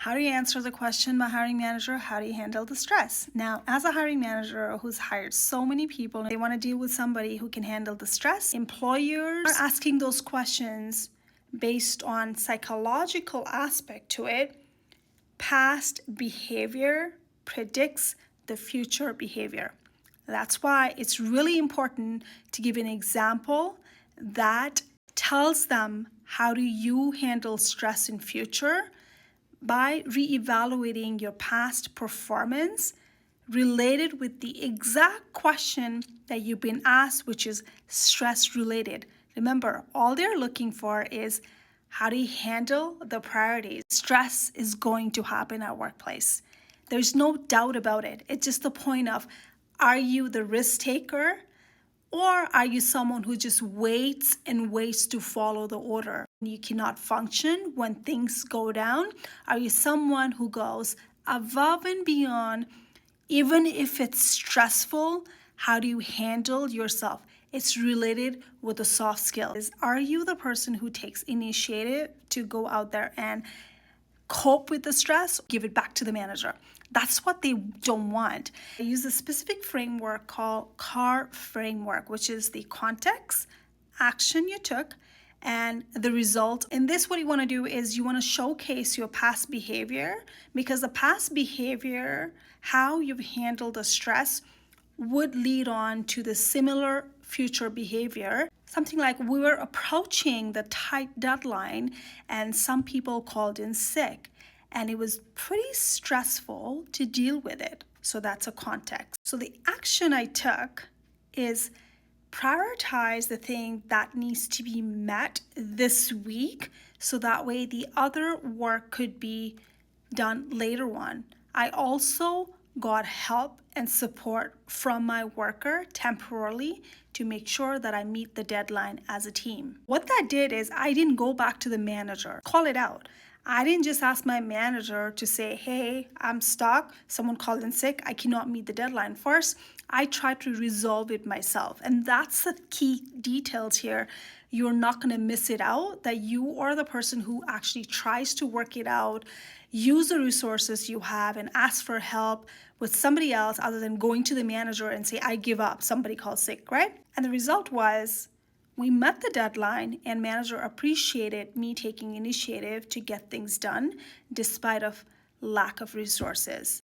How do you answer the question, my hiring manager? How do you handle the stress? Now, as a hiring manager who's hired so many people, they want to deal with somebody who can handle the stress. Employers are asking those questions based on psychological aspect to it. Past behavior predicts the future behavior. That's why it's really important to give an example that tells them how do you handle stress in future by reevaluating your past performance related with the exact question that you've been asked, which is stress related. Remember, all they're looking for is how do you handle the priorities? Stress is going to happen at workplace. There's no doubt about it. It's just the point of, are you the risk taker? Or are you someone who just waits and waits to follow the order? You cannot function when things go down. Are you someone who goes above and beyond, even if it's stressful? How do you handle yourself? It's related with the soft skills. Are you the person who takes initiative to go out there and cope with the stress, give it back to the manager? That's what they don't want. I use a specific framework called CAR framework, which is the context, action you took, and the result. In this, what you want to do is you want to showcase your past behavior, because the past behavior, how you've handled the stress, would lead on to the similar future behavior. Something like, we were approaching the tight deadline and some people called in sick, and it was pretty stressful to deal with it. So that's a context. So the action I took is prioritize the thing that needs to be met this week, so that way the other work could be done later on. I also got help and support from my worker temporarily to make sure that I meet the deadline as a team. What that did is I didn't go back to the manager, call it out. I didn't just ask my manager to say, hey, I'm stuck, someone called in sick, I cannot meet the deadline. First, I tried to resolve it myself. And that's the key details here. You're not going to miss it out, that you are the person who actually tries to work it out, use the resources you have, and ask for help with somebody else other than going to the manager and say, I give up, somebody called sick, right? And the result was, we met the deadline, and manager appreciated me taking initiative to get things done despite of lack of resources.